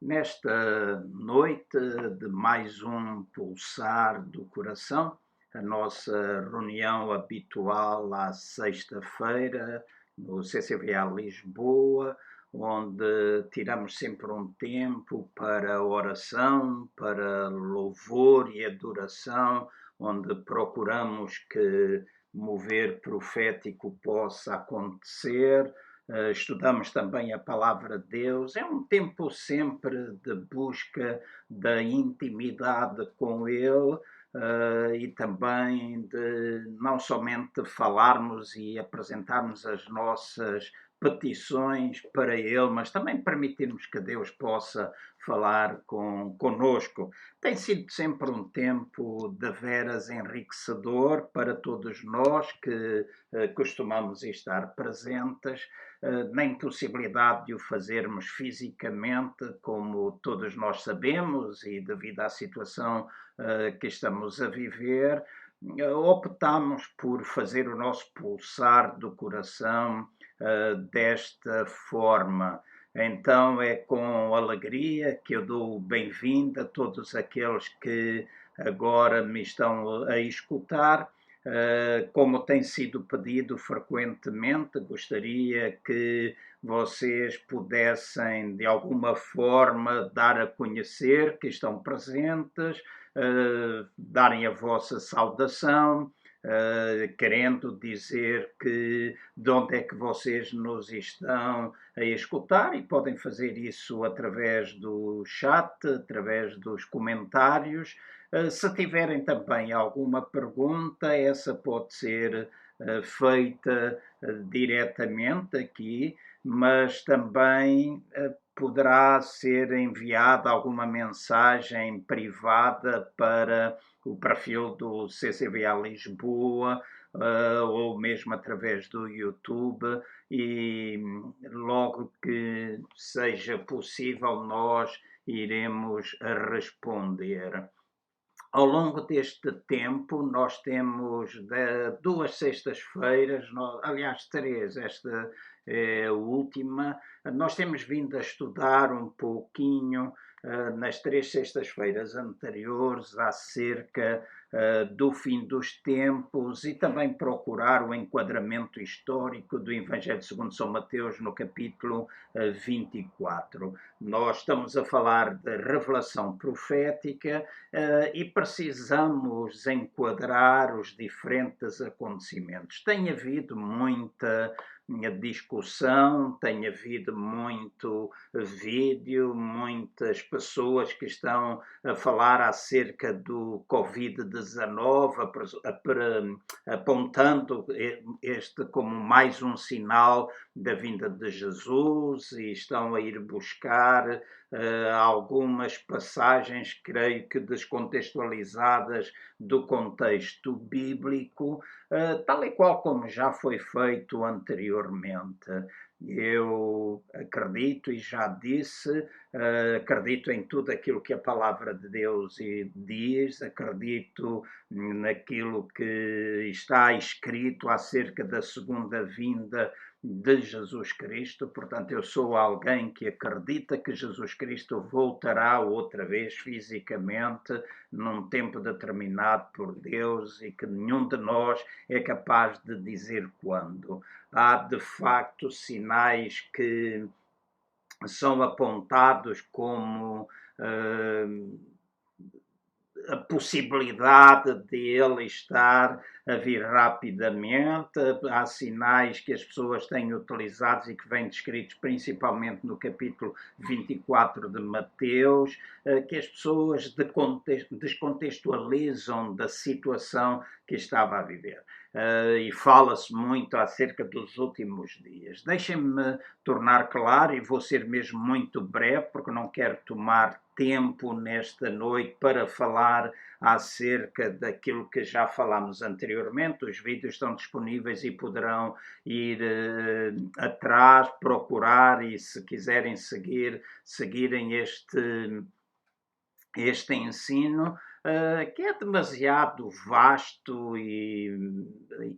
Nesta noite de mais um pulsar do coração, a nossa reunião habitual à sexta-feira no CCVA Lisboa, onde tiramos sempre um tempo para oração, para louvor e adoração, onde procuramos que mover profético possa acontecer. Estudamos também a palavra de Deus. É um tempo sempre de busca da intimidade com Ele, e também de não somente falarmos e apresentarmos as nossas petições para Ele, mas também permitirmos que Deus possa falar conosco. Tem sido sempre um tempo de veras enriquecedor para todos nós que costumamos estar presentes, na impossibilidade de o fazermos fisicamente, como todos nós sabemos, e devido à situação que estamos a viver, optamos por fazer o nosso pulsar do coração desta forma. Então é com alegria que eu dou bem-vindo a todos aqueles que agora me estão a escutar. Como tem sido pedido frequentemente, gostaria que vocês pudessem, de alguma forma, dar a conhecer que estão presentes, darem a vossa saudação, querendo dizer que de onde é que vocês nos estão a escutar, e podem fazer isso através do chat, através dos comentários. Se tiverem também alguma pergunta, essa pode ser feita diretamente aqui, mas também poderá ser enviada alguma mensagem privada para o perfil do CCVA Lisboa, ou mesmo através do YouTube, e logo que seja possível nós iremos responder. Ao longo deste tempo, nós temos duas sextas-feiras, aliás, três, esta é a última. Nós temos vindo a estudar um pouquinho nas três sextas-feiras anteriores acerca do fim dos tempos, e também procurar o enquadramento histórico do Evangelho segundo São Mateus no capítulo 24. Nós estamos a falar de revelação profética, e precisamos enquadrar os diferentes acontecimentos. Tem havido muita discussão, tem havido muito vídeo, muitas pessoas que estão a falar acerca do Covid-19, apontando este como mais um sinal da vinda de Jesus, e estão a ir buscar algumas passagens, creio que descontextualizadas do contexto bíblico, tal e qual como já foi feito anteriormente. Eu acredito, e já disse, acredito em tudo aquilo que a palavra de Deus diz, acredito naquilo que está escrito acerca da segunda vinda de Jesus Cristo. Portanto, eu sou alguém que acredita que Jesus Cristo voltará outra vez fisicamente num tempo determinado por Deus, e que nenhum de nós é capaz de dizer quando. Há de facto sinais que são apontados como a possibilidade de ele estar a vir rapidamente. Há sinais que as pessoas têm utilizado e que vêm descritos principalmente no capítulo 24 de Mateus, que as pessoas descontextualizam da situação que estava a viver. E fala-se muito acerca dos últimos dias. Deixem-me tornar claro, e vou ser mesmo muito breve, porque não quero tomar tempo nesta noite para falar acerca daquilo que já falámos anteriormente. Os vídeos estão disponíveis e poderão ir atrás, procurar, e se quiserem seguirem este ensino. que é demasiado vasto e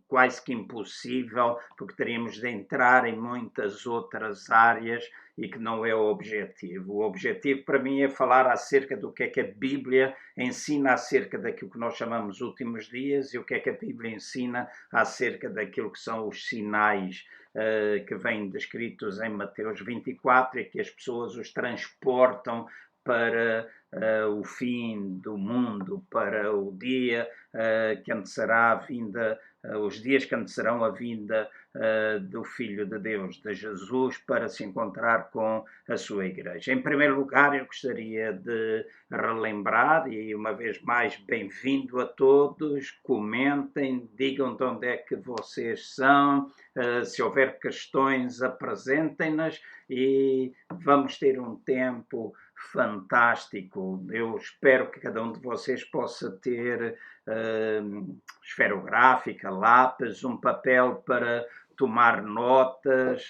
quase que impossível, porque teríamos de entrar em muitas outras áreas e que não é o objetivo. O objetivo para mim é falar acerca do que é que a Bíblia ensina acerca daquilo que nós chamamos últimos dias e o que é que a Bíblia ensina acerca daquilo que são os sinais que vêm descritos em Mateus 24 e que as pessoas os transportam para o fim do mundo, para o dia que antecederá a vinda, os dias que antecedarão a vinda do Filho de Deus, de Jesus, para se encontrar com a sua igreja. Em primeiro lugar, eu gostaria de relembrar, e uma vez mais, bem-vindo a todos, comentem, digam de onde é que vocês são, se houver questões, apresentem-nas e vamos ter um tempo fantástico. Eu espero que cada um de vocês possa ter esferográfica, lápis, um papel para tomar notas,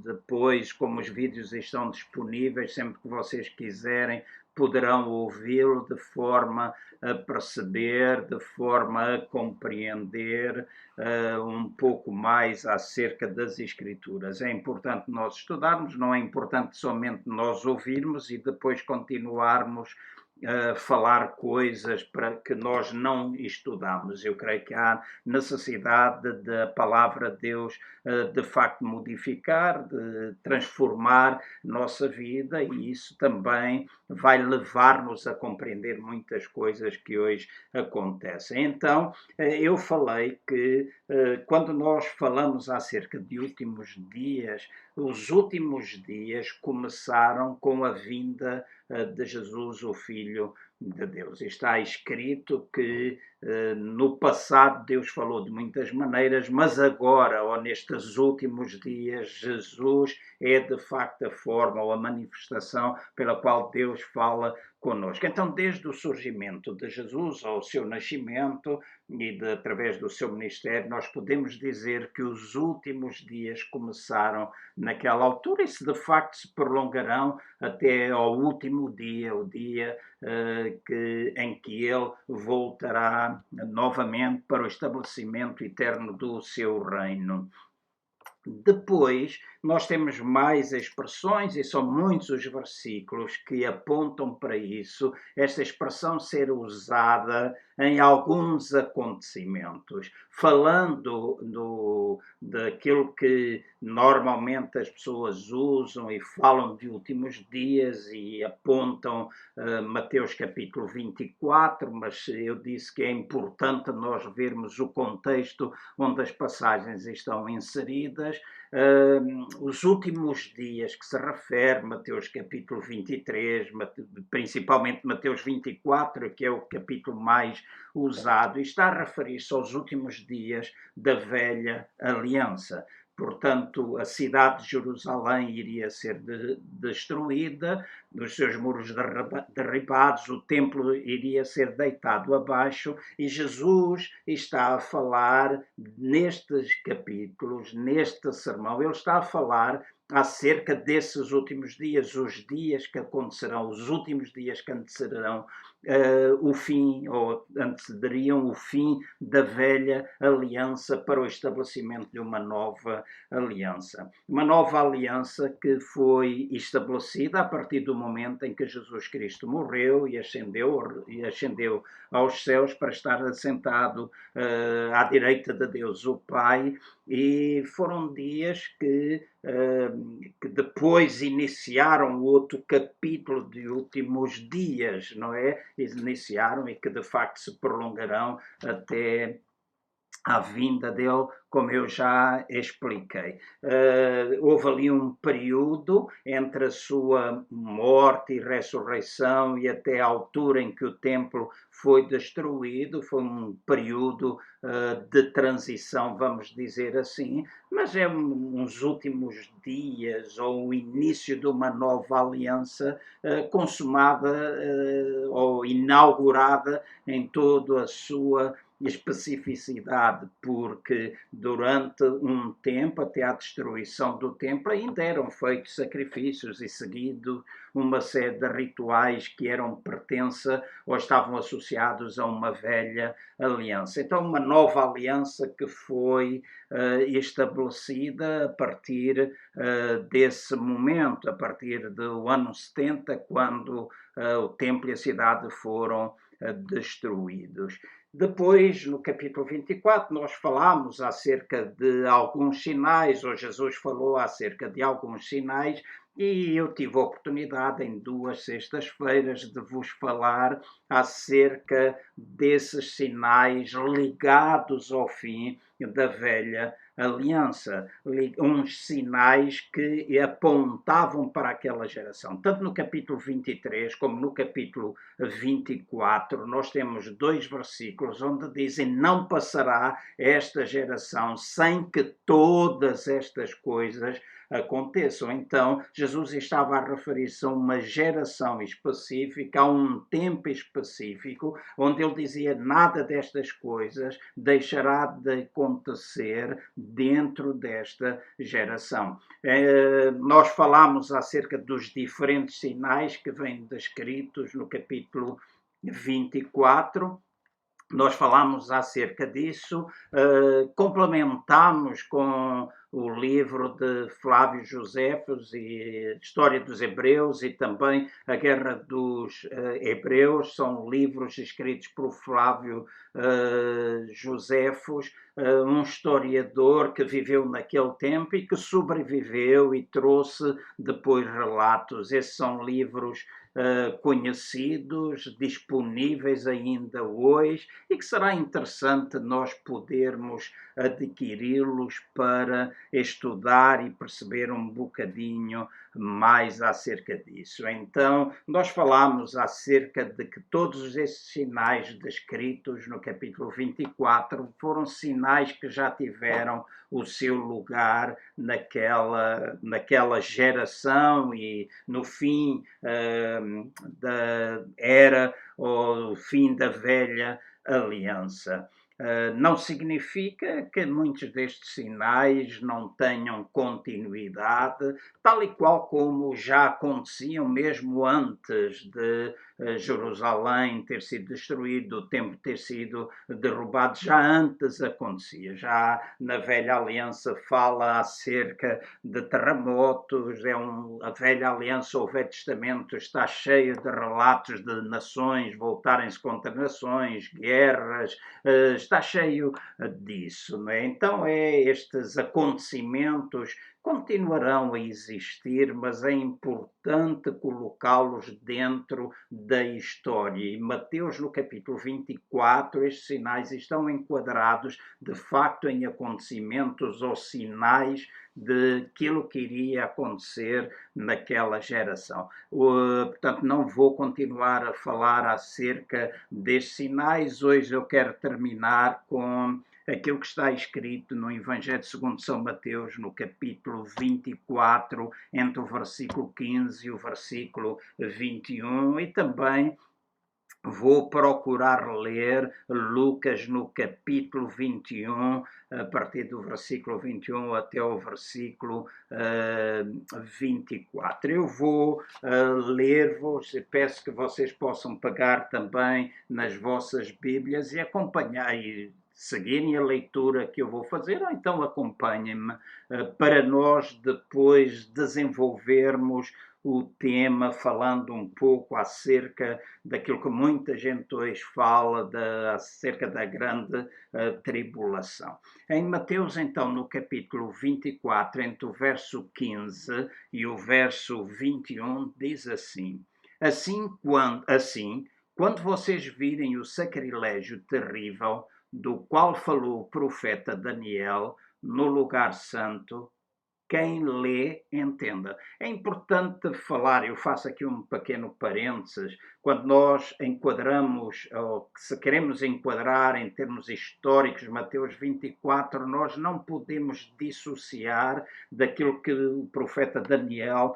depois, como os vídeos estão disponíveis, sempre que vocês quiserem, poderão ouvi-lo de forma a perceber, de forma a compreender um pouco mais acerca das Escrituras. É importante nós estudarmos, não é importante somente nós ouvirmos e depois continuarmos falar coisas para que nós não estudamos. Eu creio que há necessidade da palavra de Deus de facto modificar, de transformar nossa vida e isso também vai levar-nos a compreender muitas coisas que hoje acontecem. Então, eu falei que quando nós falamos acerca de últimos dias, os últimos dias começaram com a vinda de Jesus, o Filho de Deus. Está escrito que no passado Deus falou de muitas maneiras, mas agora, ou nestes últimos dias, Jesus é de facto a forma ou a manifestação pela qual Deus fala conosco. Então, desde o surgimento de Jesus, ao seu nascimento e através do seu ministério, nós podemos dizer que os últimos dias começaram naquela altura e se de facto se prolongarão até ao último dia, o dia em que ele voltará novamente para o estabelecimento eterno do seu reino. Depois, nós temos mais expressões, e são muitos os versículos que apontam para isso, esta expressão ser usada em alguns acontecimentos, falando daquilo que normalmente as pessoas usam e falam de últimos dias e apontam Mateus capítulo 24, mas eu disse que é importante nós vermos o contexto onde as passagens estão inseridas. Os últimos dias que se refere, Mateus capítulo 23, principalmente Mateus 24, que é o capítulo mais usado, e está a referir-se aos últimos dias da velha aliança. Portanto, a cidade de Jerusalém iria ser destruída, os seus muros derribados, o templo iria ser deitado abaixo e Jesus está a falar nestes capítulos, neste sermão, ele está a falar acerca desses últimos dias, os dias que acontecerão, os últimos dias que antecederão o fim, ou antecederiam o fim da velha aliança para o estabelecimento de uma nova aliança. Uma nova aliança que foi estabelecida a partir do momento em que Jesus Cristo morreu e ascendeu aos céus para estar assentado à direita de Deus, o Pai, e foram dias que depois iniciaram outro capítulo de últimos dias, não é? Iniciaram e que de facto se prolongarão até à vinda dele, como eu já expliquei. Houve ali um período entre a sua morte e ressurreição e até a altura em que o templo foi destruído, foi um período de transição, vamos dizer assim, mas é uns últimos dias ou o início de uma nova aliança consumada ou inaugurada em toda a sua especificidade, porque durante um tempo, até à destruição do templo, ainda eram feitos sacrifícios e seguido uma série de rituais que eram pertença ou estavam associados a uma velha aliança. Então, uma nova aliança que foi estabelecida a partir desse momento, a partir do ano 70, quando o templo e a cidade foram destruídos. Depois, no capítulo 24, nós falamos acerca de alguns sinais, ou Jesus falou acerca de alguns sinais, e eu tive a oportunidade em 2 sextas-feiras de vos falar acerca desses sinais ligados ao fim da velha aliança, uns sinais que apontavam para aquela geração. Tanto no capítulo 23 como no capítulo 24, nós temos 2 versículos onde dizem: não passará esta geração sem que todas estas coisas aconteçam. Então, Jesus estava a referir-se a uma geração específica, a um tempo específico, onde ele dizia: nada destas coisas deixará de acontecer dentro desta geração. Nós falamos acerca dos diferentes sinais que vêm descritos no capítulo 24. Nós falamos acerca disso, complementamos com o livro de Flávio Josefos e História dos Hebreus e também a Guerra dos Hebreus, são livros escritos por Flávio Josefos, um historiador que viveu naquele tempo e que sobreviveu e trouxe depois relatos. Esses são livros conhecidos, disponíveis ainda hoje, e que será interessante nós podermos adquiri-los para estudar e perceber um bocadinho mais acerca disso. Então, nós falamos acerca de que todos esses sinais descritos no capítulo 24 foram sinais que já tiveram o seu lugar naquela geração e no fim da era ou fim da velha aliança. Não significa que muitos destes sinais não tenham continuidade, tal e qual como já aconteciam mesmo antes de Jerusalém ter sido destruído, o templo ter sido derrubado, já antes acontecia. Já na velha aliança fala acerca de terremotos, a velha aliança, o Velho Testamento está cheio de relatos de nações voltarem-se contra nações, guerras, está cheio disso, não é? Então estes acontecimentos continuarão a existir, mas é importante colocá-los dentro da história. E Mateus, no capítulo 24, estes sinais estão enquadrados, de facto, em acontecimentos ou sinais daquilo que iria acontecer naquela geração. Portanto, não vou continuar a falar acerca destes sinais. Hoje eu quero terminar com aquilo que está escrito no Evangelho segundo São Mateus, no capítulo 24, entre o versículo 15 e o versículo 21, e também vou procurar ler Lucas no capítulo 21, a partir do versículo 21 até o versículo 24. Eu vou ler-vos, peço que vocês possam pegar também nas vossas Bíblias e acompanhar e seguirem a leitura que eu vou fazer, ou então acompanhem-me para nós depois desenvolvermos o tema, falando um pouco acerca daquilo que muita gente hoje fala, acerca da grande tribulação. Em Mateus, então, no capítulo 24, entre o verso 15 e o verso 21, diz assim: quando vocês virem o sacrilégio terrível do qual falou o profeta Daniel no lugar santo, quem lê entenda. É importante falar, eu faço aqui um pequeno parênteses, quando nós enquadramos, ou se queremos enquadrar em termos históricos Mateus 24, nós não podemos dissociar daquilo que o profeta Daniel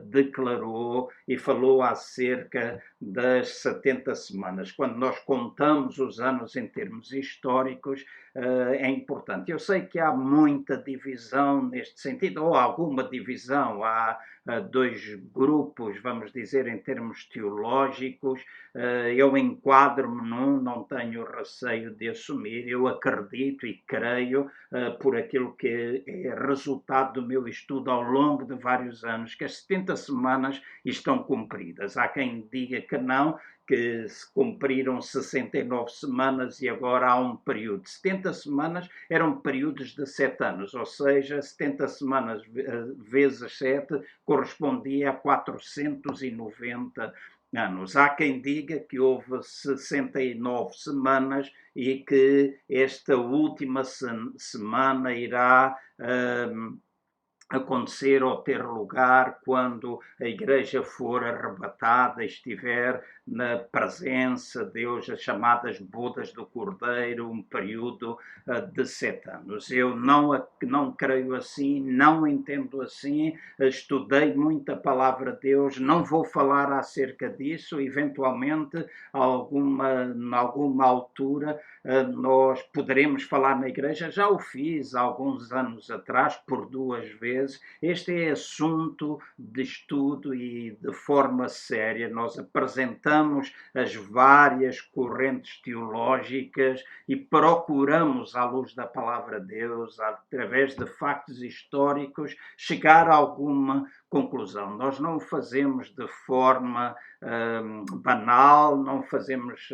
declarou e falou acerca das 70 semanas. Quando nós contamos os anos em termos históricos, é importante. Eu sei que há muita divisão neste sentido, ou alguma divisão, há dois grupos, vamos dizer, em termos teológicos. Eu enquadro-me num, não tenho receio de assumir, eu acredito e creio, por aquilo que é resultado do meu estudo ao longo de vários anos, que as 70 semanas estão cumpridas. Há quem diga que não, que se cumpriram 69 semanas e agora há um período. 70 semanas eram períodos de 7 anos, ou seja, 70 semanas vezes 7 correspondia a 490 anos. Há quem diga que houve 69 semanas e que esta última semana irá acontecer ou ter lugar quando a igreja for arrebatada, estiver na presença de Deus, as chamadas bodas do Cordeiro, um período de 7 anos. Eu não creio assim, não entendo assim, estudei muito a palavra de Deus, não vou falar acerca disso, eventualmente, alguma altura, nós poderemos falar na igreja, já o fiz há alguns anos atrás, por 2 vezes. Este é assunto de estudo e de forma séria nós apresentamos as várias correntes teológicas e procuramos, à luz da palavra de Deus, através de factos históricos, chegar a alguma conclusão. Nós não o fazemos de forma banal, não fazemos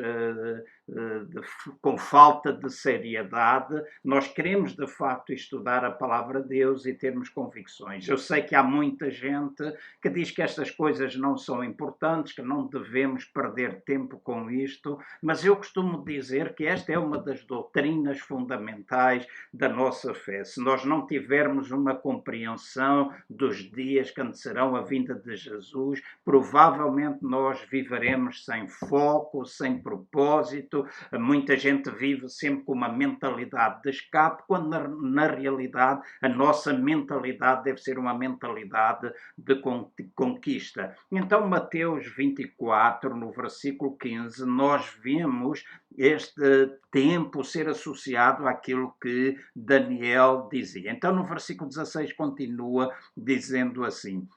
com falta de seriedade. Nós queremos de facto estudar a palavra de Deus e termos convicções. Eu sei que há muita gente que diz que estas coisas não são importantes, que não devemos perder tempo com isto, mas eu costumo dizer que esta é uma das doutrinas fundamentais da nossa fé. Se nós não tivermos uma compreensão dos dias que antecederão a vinda de Jesus, provavelmente nós viveremos sem foco, sem propósito. Muita gente vive sempre com uma mentalidade de escape, quando na realidade a nossa mentalidade deve ser uma mentalidade de conquista. Então, Mateus 24, no versículo 15, nós vemos este tempo ser associado àquilo que Daniel dizia. Então, no versículo 16 continua dizendo assim: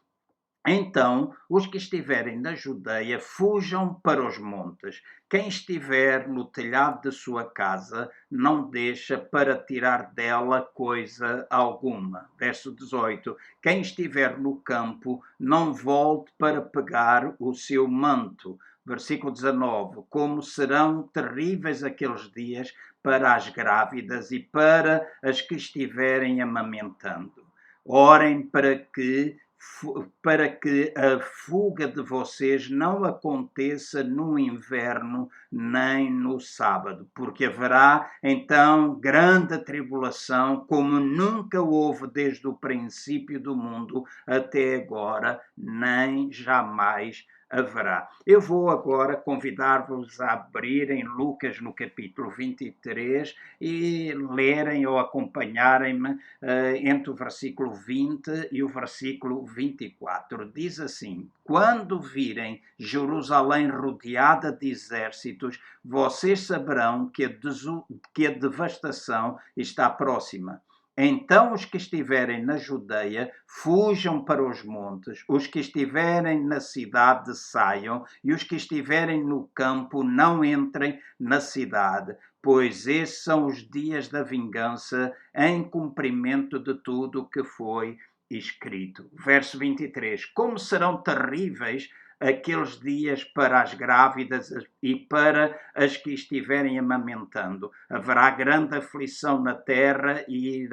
então, os que estiverem na Judeia, fujam para os montes. Quem estiver no telhado de sua casa, não deixa para tirar dela coisa alguma. Verso 18. Quem estiver no campo, não volte para pegar o seu manto. Versículo 19. Como serão terríveis aqueles dias para as grávidas e para as que estiverem amamentando. Orem para que a fuga de vocês não aconteça no inverno nem no sábado, porque haverá então grande tribulação, como nunca houve desde o princípio do mundo até agora, nem jamais haverá. Eu vou agora convidar-vos a abrirem Lucas no capítulo 23 e lerem ou acompanharem-me entre o versículo 20 e o versículo 24. Diz assim: quando virem Jerusalém rodeada de exércitos, vocês saberão que a devastação está próxima. Então os que estiverem na Judeia, fujam para os montes, os que estiverem na cidade, saiam, e os que estiverem no campo, não entrem na cidade, pois esses são os dias da vingança, em cumprimento de tudo o que foi escrito. Verso 23. Como serão terríveis aqueles dias para as grávidas e para as que estiverem amamentando. Haverá grande aflição na terra e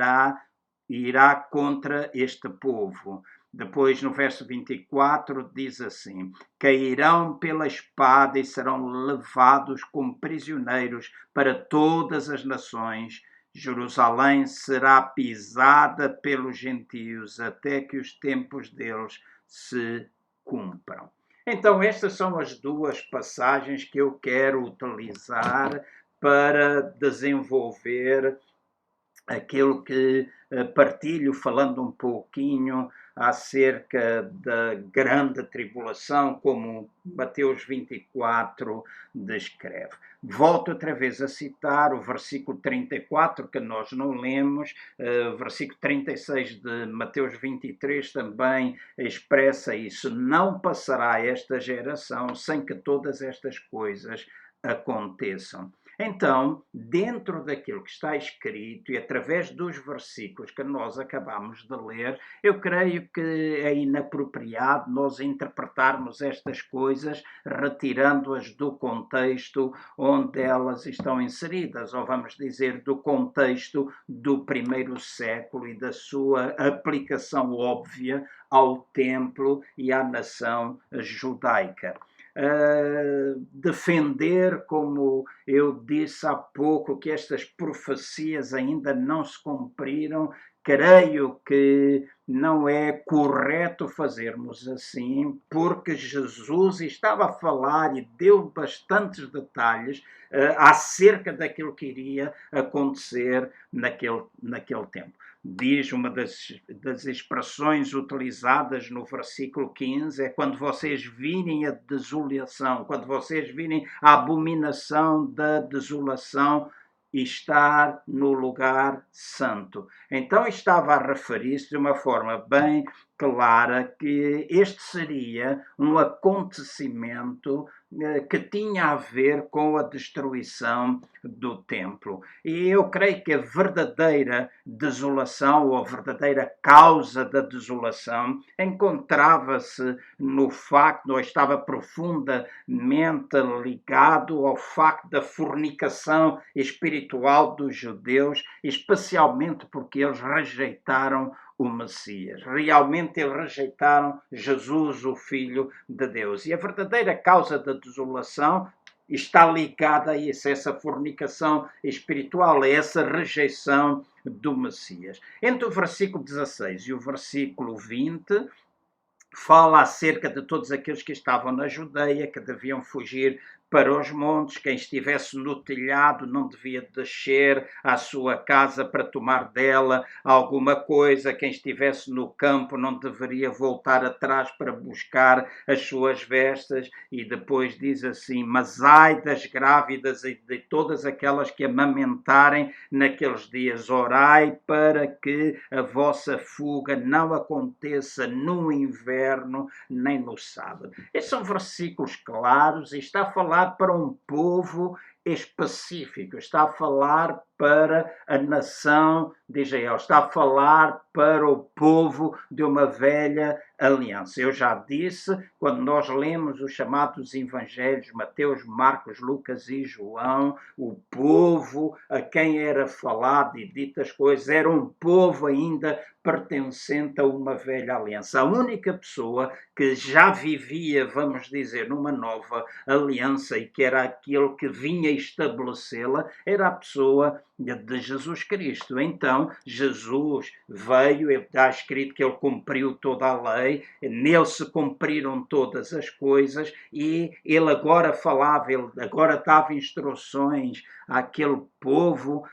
irá contra este povo. Depois, no verso 24, diz assim: cairão pela espada e serão levados como prisioneiros para todas as nações, Jerusalém será pisada pelos gentios até que os tempos deles se cumpram. Então, estas são as duas passagens que eu quero utilizar para desenvolver aquilo que partilho, falando um pouquinho acerca da grande tribulação, como Mateus 24 descreve. Volto outra vez a citar o versículo 34, que nós não lemos, o versículo 36 de Mateus 23 também expressa isso. Não passará esta geração sem que todas estas coisas aconteçam. Então, dentro daquilo que está escrito e através dos versículos que nós acabamos de ler, eu creio que é inapropriado nós interpretarmos estas coisas retirando-as do contexto onde elas estão inseridas, ou vamos dizer, do contexto do primeiro século e da sua aplicação óbvia ao templo e à nação judaica. Defender, como eu disse há pouco, que estas profecias ainda não se cumpriram, creio que não é correto fazermos assim, porque Jesus estava a falar e deu bastantes detalhes acerca daquilo que iria acontecer naquele tempo. Diz uma das expressões utilizadas no versículo 15, é quando vocês virem a desolação, quando vocês virem a abominação da desolação, estar no lugar santo. Então estava a referir-se de uma forma bem clara que este seria um acontecimento que tinha a ver com a destruição do templo. E eu creio que a verdadeira desolação, ou a verdadeira causa da desolação, encontrava-se no facto, ou estava profundamente ligado ao facto da fornicação espiritual dos judeus, especialmente porque eles rejeitaram o Messias. Realmente eles rejeitaram Jesus, o Filho de Deus. E a verdadeira causa da desolação está ligada a isso, a essa fornicação espiritual, a essa rejeição do Messias. Entre o versículo 16 e o versículo 20, fala acerca de todos aqueles que estavam na Judeia, que deviam fugir para os montes. Quem estivesse no telhado não devia descer à sua casa para tomar dela alguma coisa. Quem estivesse no campo não deveria voltar atrás para buscar as suas vestes. E depois diz assim: mas ai das grávidas e de todas aquelas que amamentarem naqueles dias, orai para que a vossa fuga não aconteça no inverno nem no sábado. Estes são versículos claros e está a falar para um povo específico, está a falar para a nação de Israel, está a falar para o povo de uma velha aliança. Eu já disse, quando nós lemos os chamados evangelhos, Mateus, Marcos, Lucas e João, o povo a quem era falado e ditas coisas era um povo ainda pertencente a uma velha aliança. A única pessoa que já vivia, vamos dizer, numa nova aliança e que era aquele que vinha estabelecê-la, era a pessoa de Jesus Cristo. Então, Jesus veio, está escrito que ele cumpriu toda a lei, nele se cumpriram todas as coisas e ele agora falava, ele agora dava instruções àquele povo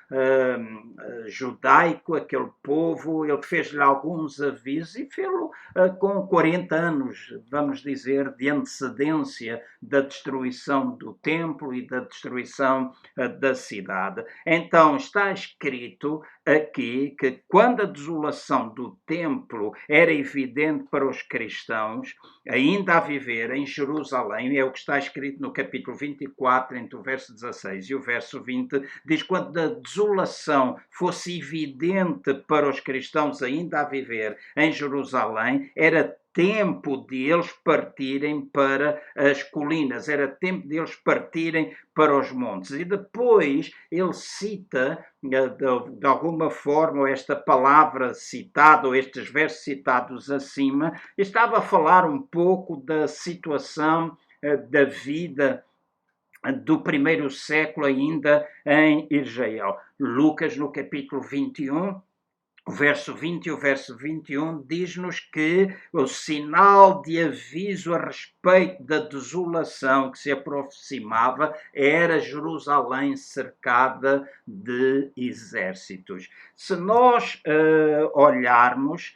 judaico, aquele povo, ele fez-lhe alguns avisos e fez-lo com 40 anos, vamos dizer, de antecedência da destruição do templo e da destruição da cidade. Então está escrito aqui que quando a desolação do templo era evidente para os cristãos, ainda a viver em Jerusalém, é o que está escrito no capítulo 24, entre o verso 16 e o verso 20, diz: quando a desolação fosse evidente para os cristãos ainda a viver em Jerusalém, era tempo de eles partirem para as colinas, era tempo de eles partirem para os montes. E depois ele cita, de alguma forma, esta palavra citada, ou estes versos citados acima, estava a falar um pouco da situação da vida do primeiro século ainda em Israel. Lucas, no capítulo 21, o verso 20 e o verso 21 diz-nos que o sinal de aviso a respeito da desolação que se aproximava era Jerusalém cercada de exércitos. Se nós olharmos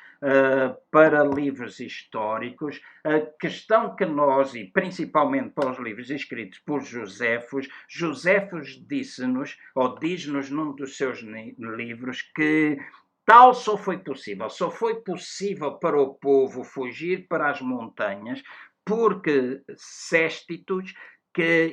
para livros históricos, a questão que nós, e principalmente para os livros escritos por Josefos disse-nos, ou diz-nos num dos seus livros, que tal só foi possível para o povo fugir para as montanhas, porque Céstitos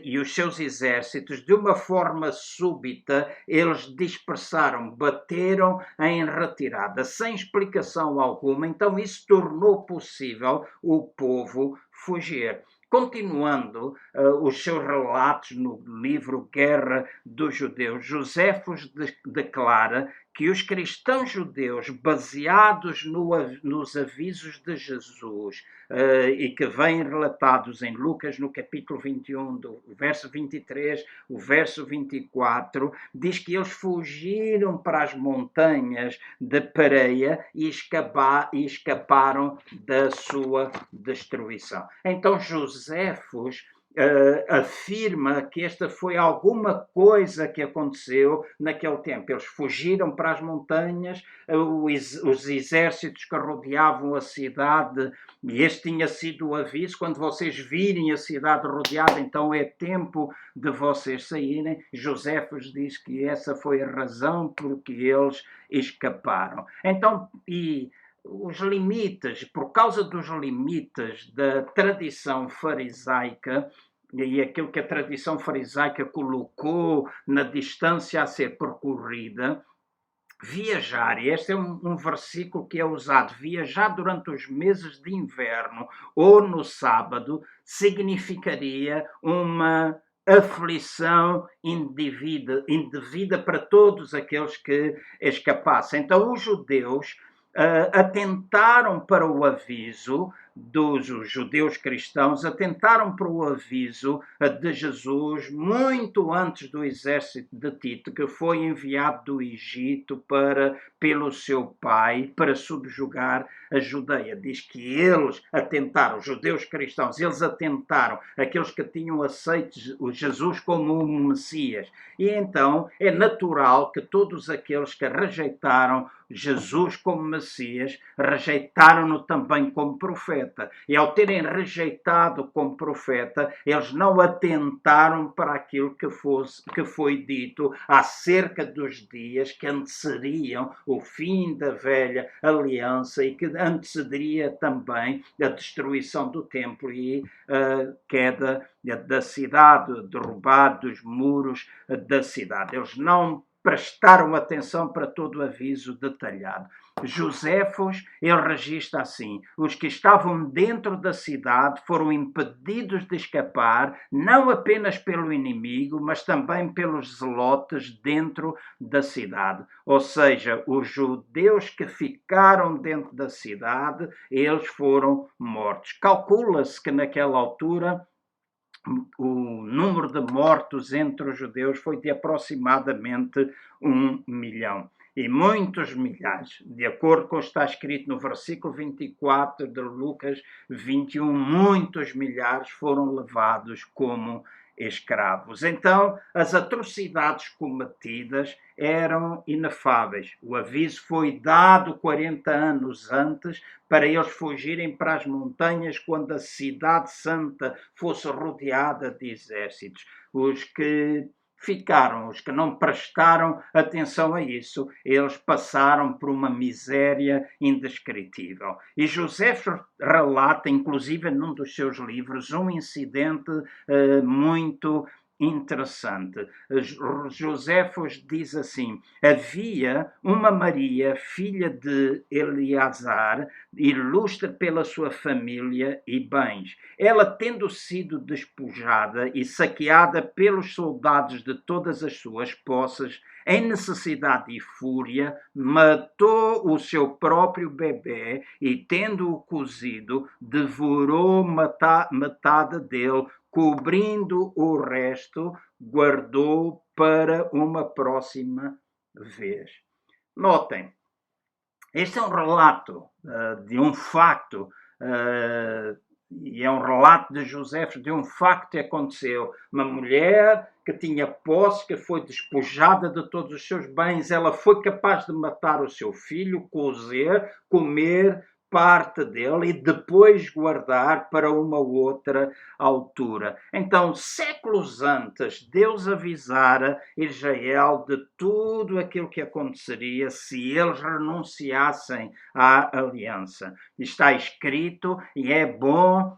e os seus exércitos, de uma forma súbita, eles dispersaram, bateram em retirada, sem explicação alguma. Então isso tornou possível o povo fugir. Continuando os seus relatos no livro Guerra dos Judeus, Josefos declara que os cristãos judeus, baseados nos avisos de Jesus, e que vêm relatados em Lucas, no capítulo 21, do verso 23, o verso 24, diz que eles fugiram para as montanhas de Pereia e escaparam da sua destruição. Então, Josefos afirma que esta foi alguma coisa que aconteceu naquele tempo. Eles fugiram para as montanhas, os exércitos que rodeavam a cidade, e este tinha sido o aviso: quando vocês virem a cidade rodeada, então é tempo de vocês saírem. Josefos diz que essa foi a razão por que eles escaparam. Então, os limites, por causa dos limites da tradição farisaica, e aquilo que a tradição farisaica colocou na distância a ser percorrida, viajar, e este é um versículo que é usado, viajar durante os meses de inverno ou no sábado, significaria uma aflição indevida para todos aqueles que escapassem. Então os judeus atentaram para o aviso dos judeus cristãos, atentaram para o aviso de Jesus muito antes do exército de Tito, que foi enviado do Egito pelo seu pai para subjugar a Judeia. Diz que eles atentaram, os judeus cristãos, eles atentaram, aqueles que tinham aceito Jesus como o Messias. E então é natural que todos aqueles que rejeitaram Jesus como Messias, rejeitaram-no também como profeta. E ao terem rejeitado como profeta, eles não atentaram para aquilo que foi dito acerca dos dias que antecediam o fim da velha aliança e que antecederia também a destruição do templo e a queda da cidade, derrubar dos muros da cidade. Eles não prestaram atenção para todo o aviso detalhado. Josefos, ele registra assim: os que estavam dentro da cidade foram impedidos de escapar, não apenas pelo inimigo, mas também pelos zelotes dentro da cidade. Ou seja, os judeus que ficaram dentro da cidade, eles foram mortos. Calcula-se que naquela altura o número de mortos entre os judeus foi de aproximadamente 1 milhão. E muitos milhares, de acordo com o que está escrito no versículo 24 de Lucas 21, muitos milhares foram levados como escravos. Então, as atrocidades cometidas eram inefáveis. O aviso foi dado 40 anos antes para eles fugirem para as montanhas quando a cidade santa fosse rodeada de exércitos. Os que ficaram, os que não prestaram atenção a isso, eles passaram por uma miséria indescritível. E José relata, inclusive num dos seus livros, um incidente muito interessante. Josefos diz assim: havia uma Maria, filha de Eleazar, ilustre pela sua família e bens. Ela, tendo sido despojada e saqueada pelos soldados de todas as suas posses, em necessidade e fúria, matou o seu próprio bebê e, tendo-o cozido, devorou metade dele, cobrindo o resto, guardou para uma próxima vez. Notem, este é um relato de um facto, e é um relato de José de um facto que aconteceu. Uma mulher que tinha posse, que foi despojada de todos os seus bens, ela foi capaz de matar o seu filho, cozer, comer parte dele e depois guardar para uma outra altura. Então, séculos antes, Deus avisara Israel de tudo aquilo que aconteceria se eles renunciassem à aliança. Está escrito e é bom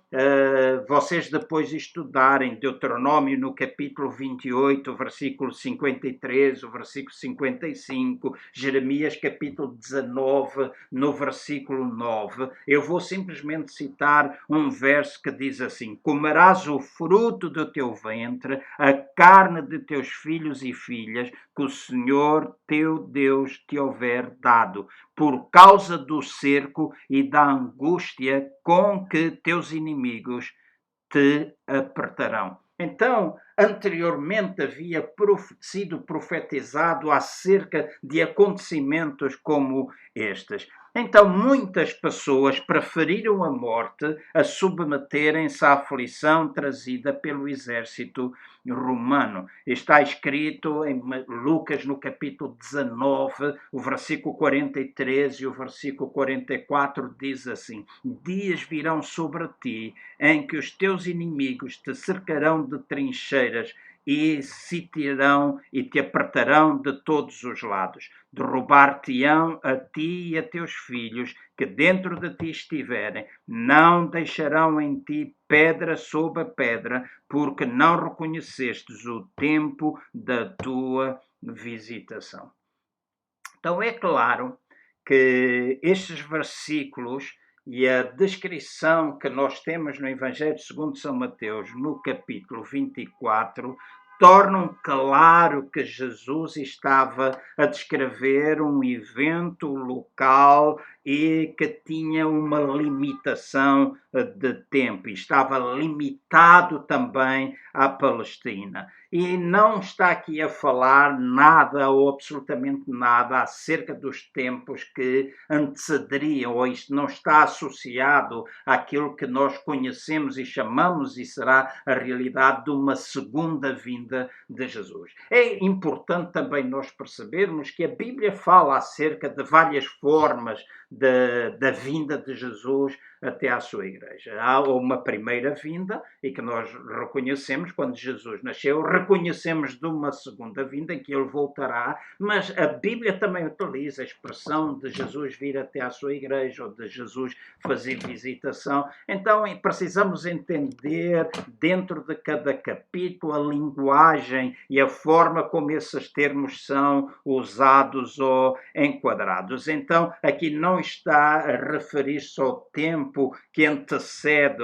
vocês depois estudarem Deuteronômio no capítulo 28, versículo 53, o versículo 55, Jeremias capítulo 19, no versículo 9. Eu vou simplesmente citar um verso que diz assim: comerás o fruto do teu ventre, a carne de teus filhos e filhas, que o Senhor teu Deus te houver dado, por causa do cerco e da angústia com que teus inimigos te apertarão. Então, anteriormente havia sido profetizado acerca de acontecimentos como estes. Então, muitas pessoas preferiram a morte a submeterem-se à aflição trazida pelo exército romano. Está escrito em Lucas, no capítulo 19, o versículo 43 e o versículo 44 diz assim: dias virão sobre ti em que os teus inimigos te cercarão de trincheiras e sitiarão e te apertarão de todos os lados. Derrubar-te-ão a ti e a teus filhos que dentro de ti estiverem. Não deixarão em ti pedra sobre pedra, porque não reconhecestes o tempo da tua visitação. Então é claro que estes versículos e a descrição que nós temos no Evangelho segundo São Mateus, no capítulo 24, tornam claro que Jesus estava a descrever um evento local e que tinha uma limitação de tempo. E estava limitado também à Palestina. E não está aqui a falar nada ou absolutamente nada acerca dos tempos que antecederiam, ou isto não está associado àquilo que nós conhecemos e chamamos e será a realidade de uma segunda vinda de Jesus. É importante também nós percebermos que a Bíblia fala acerca de várias formas da vinda de Jesus até à sua igreja. Há uma primeira vinda, e que nós reconhecemos quando Jesus nasceu, reconhecemos de uma segunda vinda em que ele voltará, mas a Bíblia também utiliza a expressão de Jesus vir até à sua igreja, ou de Jesus fazer visitação. Então precisamos entender dentro de cada capítulo a linguagem e a forma como esses termos são usados ou enquadrados. Então aqui não está a referir-se ao tempo que antecede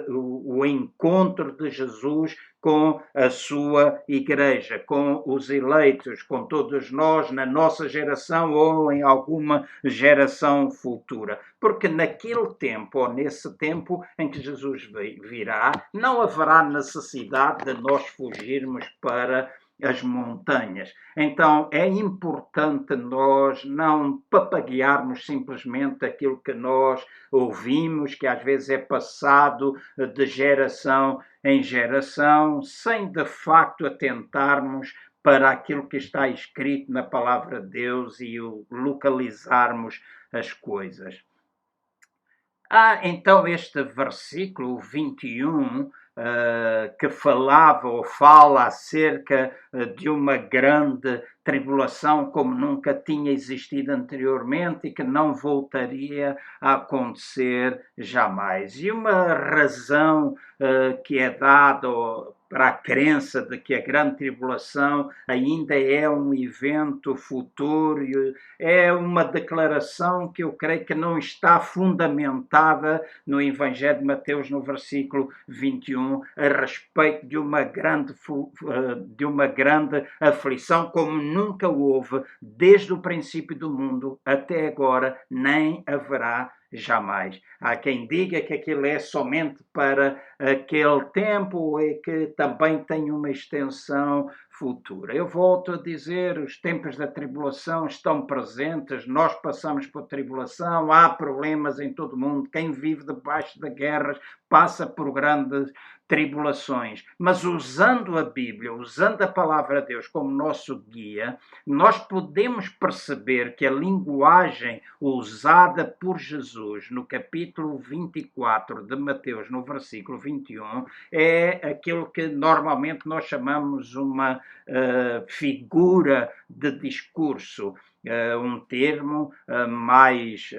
o encontro de Jesus com a sua igreja, com os eleitos, com todos nós na nossa geração ou em alguma geração futura. Porque naquele tempo, ou nesse tempo em que Jesus virá, não haverá necessidade de nós fugirmos para as montanhas. Então é importante nós não papaguearmos simplesmente aquilo que nós ouvimos, que às vezes é passado de geração em geração, sem de facto atentarmos para aquilo que está escrito na palavra de Deus e localizarmos as coisas. Então este versículo 21, que falava ou fala acerca de uma grande tribulação como nunca tinha existido anteriormente e que não voltaria a acontecer jamais. E uma razão que é dada para a crença de que a grande tribulação ainda é um evento futuro, é uma declaração que eu creio que não está fundamentada no Evangelho de Mateus, no versículo 21, 21 a respeito de uma grande aflição como nunca houve desde o princípio do mundo até agora, nem haverá jamais. Há quem diga que aquilo é somente para aquele tempo e que também tem uma extensão futura. Eu volto a dizer, os tempos da tribulação estão presentes, nós passamos por tribulação, há problemas em todo o mundo, quem vive debaixo de guerras passa por grandes tribulações, mas usando a Bíblia, usando a palavra de Deus como nosso guia, nós podemos perceber que a linguagem usada por Jesus no capítulo 24 de Mateus, no versículo 21, é aquilo que normalmente nós chamamos uma figura de discurso. Um termo mais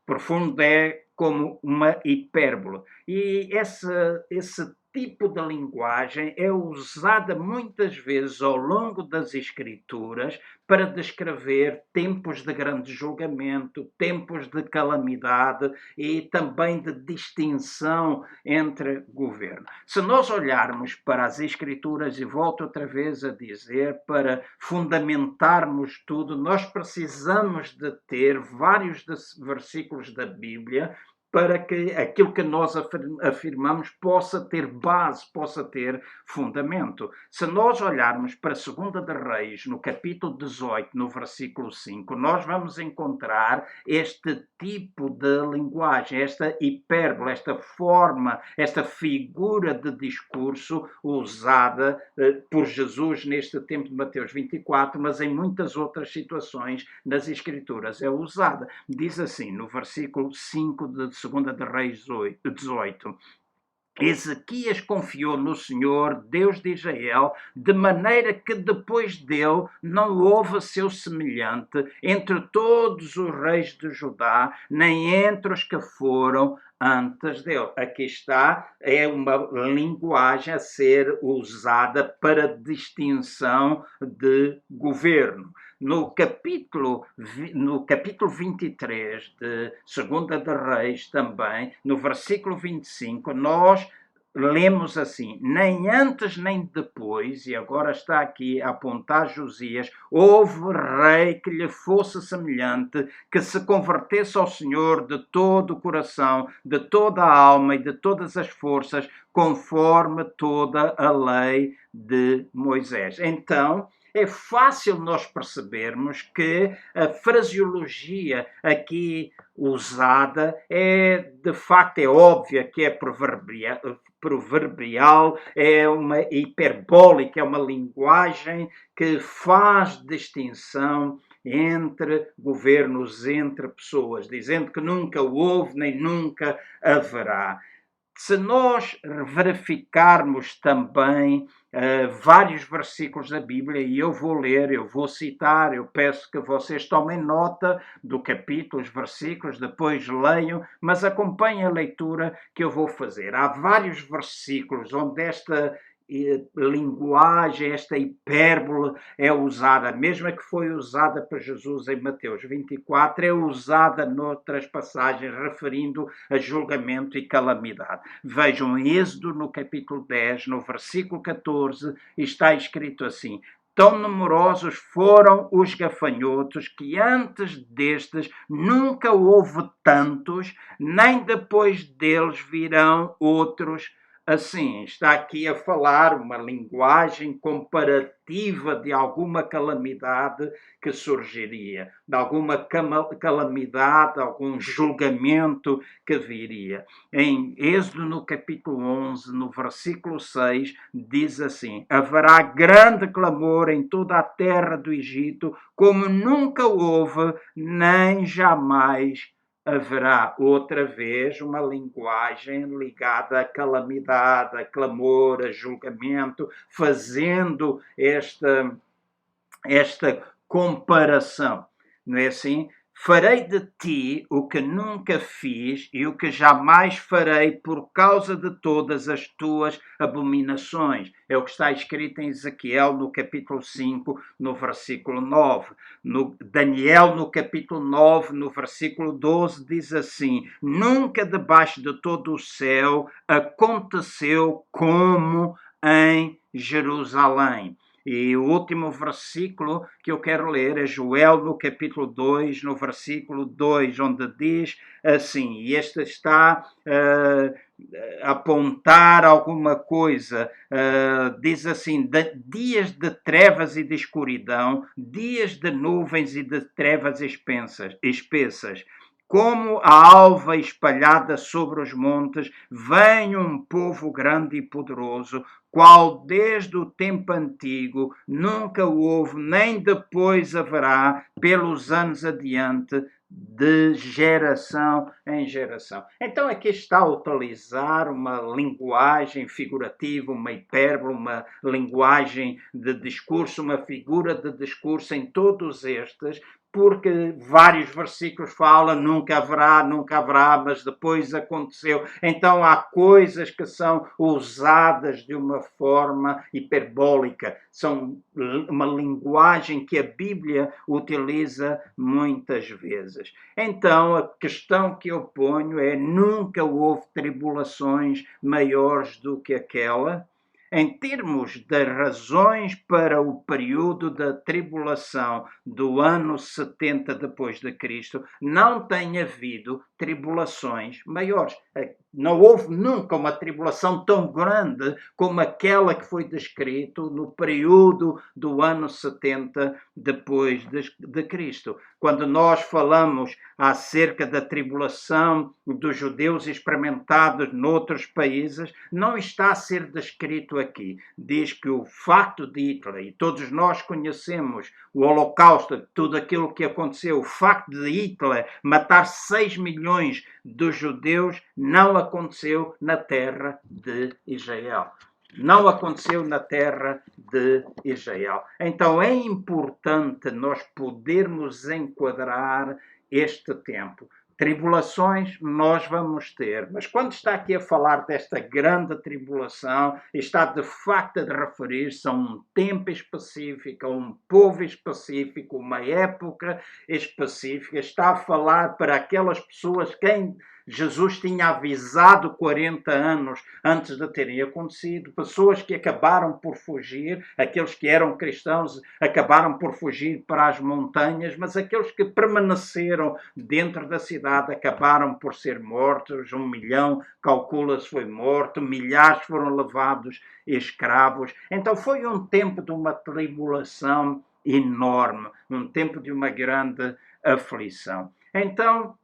profundo é como uma hipérbole. E esse tipo de linguagem é usada muitas vezes ao longo das Escrituras para descrever tempos de grande julgamento, tempos de calamidade e também de distinção entre governo. Se nós olharmos para as Escrituras, e volto outra vez a dizer, para fundamentarmos tudo, nós precisamos de ter vários versículos da Bíblia para que aquilo que nós afirmamos possa ter base, possa ter fundamento. Se nós olharmos para a 2 de Reis, no capítulo 18, no versículo 5, nós vamos encontrar este tipo de linguagem, esta hipérbole, esta forma, esta figura de discurso usada por Jesus neste tempo de Mateus 24, mas em muitas outras situações nas Escrituras é usada. Diz assim, no versículo 5 de 2 de Reis 18, Ezequias confiou no Senhor, Deus de Israel, de maneira que depois dele não houve seu semelhante entre todos os reis de Judá, nem entre os que foram antes dele. Aqui está, é uma linguagem a ser usada para distinção de governo. No capítulo 23 de 2 de Reis também, no versículo 25, nós lemos assim, nem antes nem depois, e agora está aqui a apontar Josias, houve rei que lhe fosse semelhante, que se convertesse ao Senhor de todo o coração, de toda a alma e de todas as forças, conforme toda a lei de Moisés. Então, é fácil nós percebermos que a fraseologia aqui usada é, de facto, é óbvia que é proverbial, é uma hiperbólica, é uma linguagem que faz distinção entre governos, entre pessoas, dizendo que nunca houve nem nunca haverá. Se nós verificarmos também vários versículos da Bíblia, e eu vou ler, eu vou citar, eu peço que vocês tomem nota do capítulo, os versículos, depois leiam, mas acompanhem a leitura que eu vou fazer. Há vários versículos onde esta linguagem, esta hipérbole é usada, a mesma que foi usada para Jesus em Mateus 24, é usada noutras passagens referindo a julgamento e calamidade. Vejam Êxodo no capítulo 10, no versículo 14, está escrito assim: tão numerosos foram os gafanhotos que antes destes nunca houve tantos, nem depois deles virão outros assim. Está aqui a falar uma linguagem comparativa de alguma calamidade que surgiria, de alguma calamidade, algum julgamento que viria. Em Êxodo, no capítulo 11, no versículo 6, diz assim: haverá grande clamor em toda a terra do Egito, como nunca houve, nem jamais haverá outra vez uma linguagem ligada à calamidade, a clamor, a julgamento, fazendo esta comparação, não é assim? Farei de ti o que nunca fiz e o que jamais farei por causa de todas as tuas abominações. É o que está escrito em Ezequiel no capítulo 5, no versículo 9. No Daniel, no capítulo 9, no versículo 12, diz assim: Nunca debaixo de todo o céu aconteceu como em Jerusalém. E o último versículo que eu quero ler é Joel, no capítulo 2, no versículo 2, onde diz assim, e este está a apontar alguma coisa, diz assim, dias de trevas e de escuridão, dias de nuvens e de trevas espessas. Como a alva espalhada sobre os montes, vem um povo grande e poderoso, qual desde o tempo antigo nunca houve, nem depois haverá, pelos anos adiante, de geração em geração. Então aqui está a utilizar uma linguagem figurativa, uma hipérbole, uma linguagem de discurso, uma figura de discurso em todos estes, porque vários versículos falam nunca haverá, mas depois aconteceu. Então há coisas que são usadas de uma forma hiperbólica, são uma linguagem que a Bíblia utiliza muitas vezes. Então a questão que eu ponho é: nunca houve tribulações maiores do que aquela? Em termos de razões para o período da tribulação do ano 70 depois de Cristo, não tem havido tribulações maiores. Não houve nunca uma tribulação tão grande como aquela que foi descrito no período do ano 70 depois de Cristo. Quando nós falamos acerca da tribulação dos judeus experimentados noutros países, não está a ser descrito aqui. Diz que o facto de Hitler, e todos nós conhecemos o Holocausto, tudo aquilo que aconteceu, o facto de Hitler matar 6 milhões de judeus não aconteceu na terra de Israel. Não aconteceu na terra de Israel. Então é importante nós podermos enquadrar este tempo. Tribulações nós vamos ter, mas quando está aqui a falar desta grande tribulação, está de facto a referir-se a um tempo específico, a um povo específico, uma época específica, está a falar para aquelas pessoas quem Jesus tinha avisado 40 anos antes de terem acontecido, pessoas que acabaram por fugir, aqueles que eram cristãos acabaram por fugir para as montanhas, mas aqueles que permaneceram dentro da cidade acabaram por ser mortos. 1 milhão, calcula-se, foi morto, milhares foram levados escravos. Então foi um tempo de uma tribulação enorme, um tempo de uma grande aflição. Então,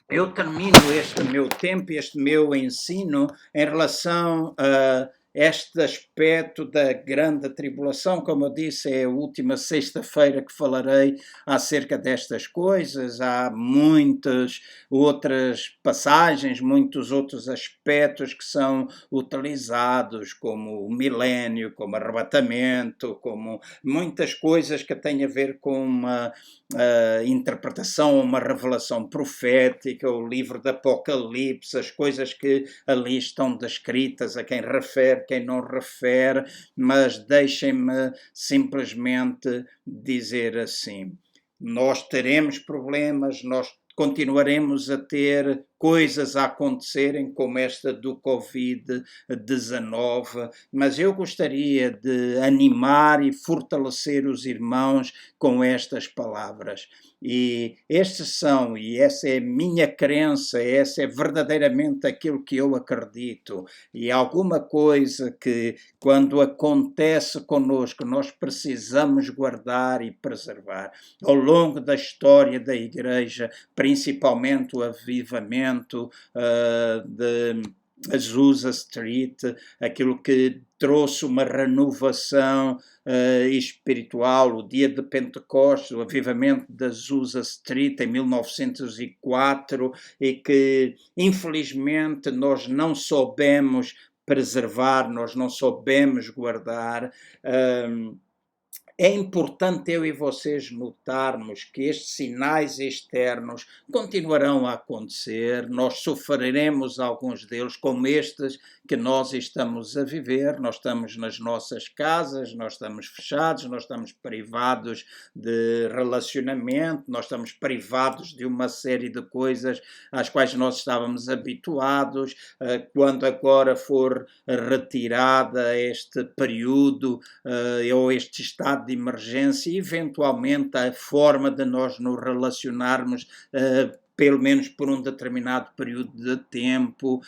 eu termino este meu tempo, este meu ensino em relação a este aspecto da grande tribulação. Como eu disse, é a última sexta-feira que falarei acerca destas coisas. Há muitas outras passagens, muitos outros aspectos que são utilizados, como o milénio, como arrebatamento, como muitas coisas que têm a ver com uma interpretação, uma revelação profética, o livro do Apocalipse, as coisas que ali estão descritas, a quem refere, quem não refere, mas deixem-me simplesmente dizer assim: nós teremos problemas, nós continuaremos a ter coisas a acontecerem como esta do Covid-19, mas eu gostaria de animar e fortalecer os irmãos com estas palavras. E essa é a minha crença, essa é verdadeiramente aquilo que eu acredito. E alguma coisa que, quando acontece conosco, nós precisamos guardar e preservar. Ao longo da história da Igreja, principalmente o avivamento de Azusa Street, aquilo que trouxe uma renovação espiritual, o dia de Pentecostes, o avivamento de Azusa Street em 1904, e que infelizmente nós não soubemos preservar, nós não soubemos guardar. É importante eu e vocês notarmos que estes sinais externos continuarão a acontecer, nós sofreremos alguns deles, como estes que nós estamos a viver, nós estamos nas nossas casas, nós estamos fechados, nós estamos privados de relacionamento, nós estamos privados de uma série de coisas às quais nós estávamos habituados. Quando agora for retirada este período ou este estado de emergência, eventualmente a forma de nós nos relacionarmos, pelo menos por um determinado período de tempo,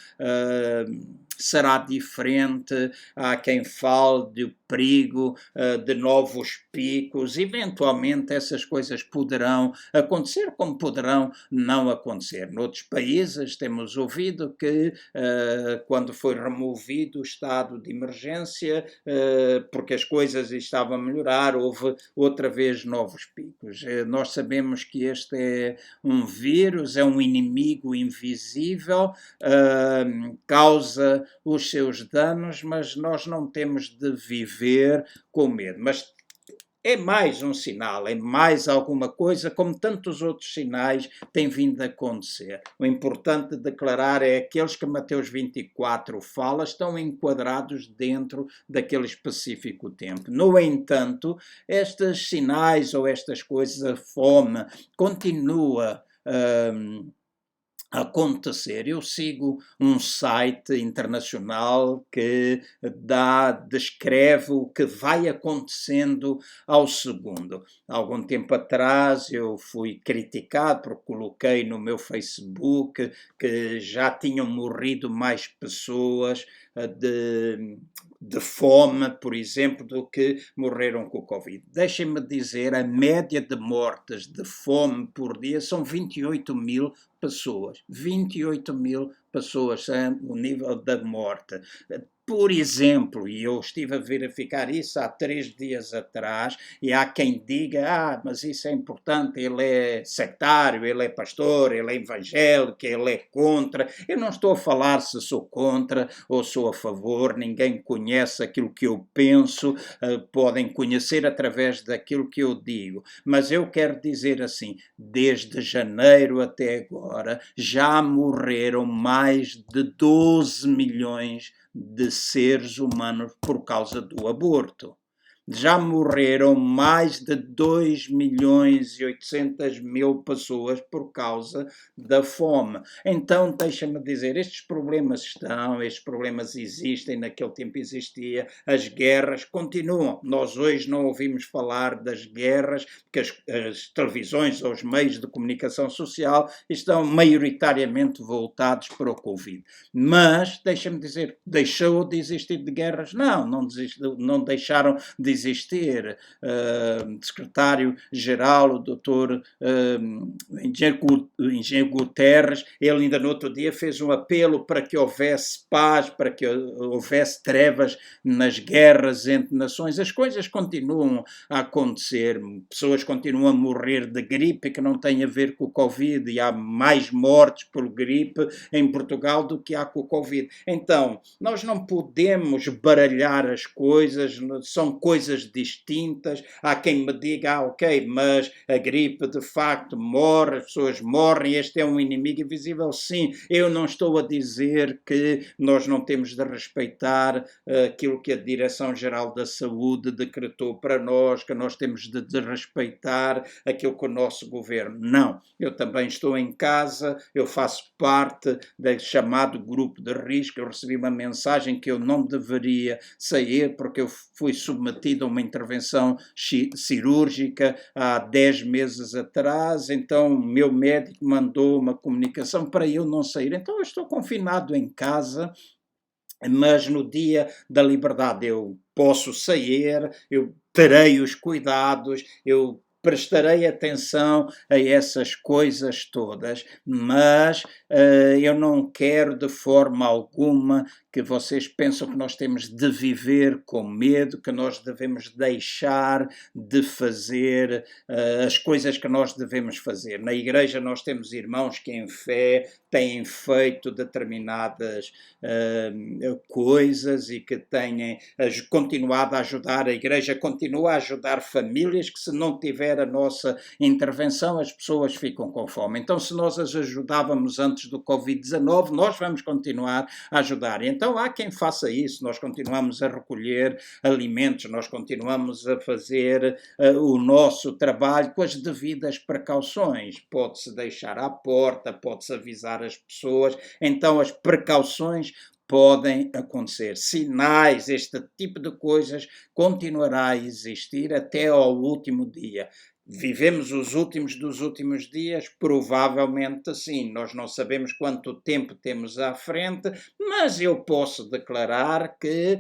será diferente. Há quem fale do perigo de novos picos. Eventualmente essas coisas poderão acontecer, como poderão não acontecer. Noutros países temos ouvido que quando foi removido o estado de emergência, porque as coisas estavam a melhorar, houve outra vez novos picos. Nós sabemos que este é um vírus, é um inimigo invisível, causa os seus danos, mas nós não temos de viver com medo. Mas é mais um sinal, é mais alguma coisa, como tantos outros sinais têm vindo a acontecer. O importante de declarar é que aqueles que Mateus 24 fala estão enquadrados dentro daquele específico tempo. No entanto, estes sinais ou estas coisas, a fome, continua acontecer. Eu sigo um site internacional que descreve o que vai acontecendo ao segundo. Há algum tempo atrás eu fui criticado porque coloquei no meu Facebook que já tinham morrido mais pessoas de fome, por exemplo, do que morreram com o Covid. Deixem-me dizer, a média de mortes de fome por dia são 28 mil pessoas. 28 mil pessoas são o nível da morte. Por exemplo, e eu estive a verificar isso há 3 dias atrás, e há quem diga, mas isso é importante, ele é sectário, ele é pastor, ele é evangélico, ele é contra. Eu não estou a falar se sou contra ou sou a favor, ninguém conhece aquilo que eu penso, podem conhecer através daquilo que eu digo. Mas eu quero dizer assim, desde janeiro até agora, já morreram mais de 12 milhões de seres humanos por causa do aborto. Já morreram mais de 2 milhões e 800 mil pessoas por causa da fome. Então, deixa-me dizer, estes problemas existem, naquele tempo existia, as guerras continuam. Nós hoje não ouvimos falar das guerras, porque as televisões ou os meios de comunicação social estão maioritariamente voltados para o Covid. Mas, deixa-me dizer, deixou de existir de guerras? Não deixaram de existir. Secretário-geral, o doutor Engenheiro Guterres, ele ainda no outro dia fez um apelo para que houvesse paz, para que houvesse trevas nas guerras entre nações. As coisas continuam a acontecer, pessoas continuam a morrer de gripe que não tem a ver com o Covid, e há mais mortes por gripe em Portugal do que há com o Covid. Então, nós não podemos baralhar as coisas, são coisas distintas. Há quem me diga, ok, mas a gripe de facto morre, as pessoas morrem, este é um inimigo invisível. Sim, eu não estou a dizer que nós não temos de respeitar aquilo que a Direção-Geral da Saúde decretou para nós, que nós temos de respeitar aquilo que o nosso governo. Não, eu também estou em casa, eu faço parte do chamado grupo de risco. Eu recebi uma mensagem que eu não deveria sair porque eu fui submetido a uma intervenção cirúrgica há 10 meses atrás, então o meu médico mandou uma comunicação para eu não sair. Então eu estou confinado em casa, mas no dia da liberdade eu posso sair, eu terei os cuidados, eu prestarei atenção a essas coisas todas, mas eu não quero de forma alguma que vocês pensam que nós temos de viver com medo, que nós devemos deixar de fazer as coisas que nós devemos fazer. Na igreja nós temos irmãos que em fé têm feito determinadas coisas e que têm continuado a ajudar, a igreja continua a ajudar famílias que, se não tiver a nossa intervenção, as pessoas ficam com fome. Então, se nós as ajudávamos antes do Covid-19, nós vamos continuar a ajudar. Então, há quem faça isso, nós continuamos a recolher alimentos, nós continuamos a fazer o nosso trabalho com as devidas precauções. Pode-se deixar à porta, pode-se avisar as pessoas, então as precauções podem acontecer. Sinais, este tipo de coisas continuará a existir até ao último dia. Vivemos os últimos dos últimos dias? Provavelmente sim. Nós não sabemos quanto tempo temos à frente, mas eu posso declarar que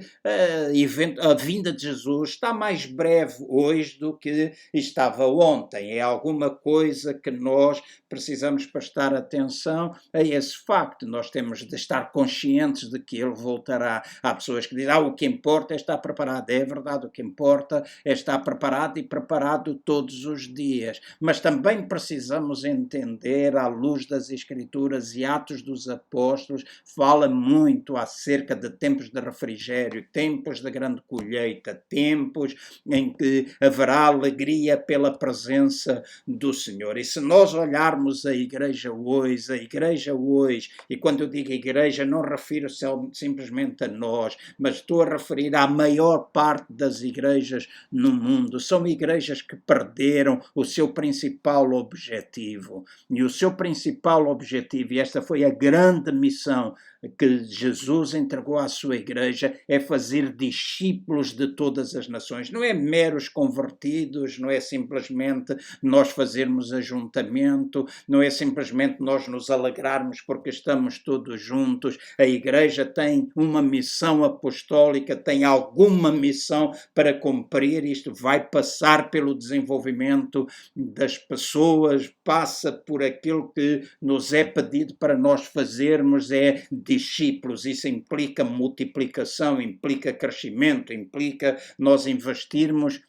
a vinda de Jesus está mais breve hoje do que estava ontem. É alguma coisa que nós precisamos prestar atenção a esse facto. Nós temos de estar conscientes de que ele voltará. Há pessoas que dizem, o que importa é estar preparado. É verdade, o que importa é estar preparado e preparado todos os dias, mas também precisamos entender, à luz das Escrituras e Atos dos Apóstolos, fala muito acerca de tempos de refrigério, tempos de grande colheita, tempos em que haverá alegria pela presença do Senhor. E se nós olharmos a igreja hoje, e quando eu digo igreja, não refiro simplesmente a nós, mas estou a referir à maior parte das igrejas no mundo. São igrejas que perderam o seu principal objetivo. E o seu principal objetivo, e esta foi a grande missão que Jesus entregou à sua igreja, é fazer discípulos de todas as nações. Não é meros convertidos, não é simplesmente nós fazermos ajuntamento, não é simplesmente nós nos alegrarmos porque estamos todos juntos. A igreja tem uma missão apostólica, tem alguma missão para cumprir. Isto vai passar pelo desenvolvimento das pessoas, passa por aquilo que nos é pedido para nós fazermos, é discípulos. Isso implica multiplicação, implica crescimento, implica nós investirmos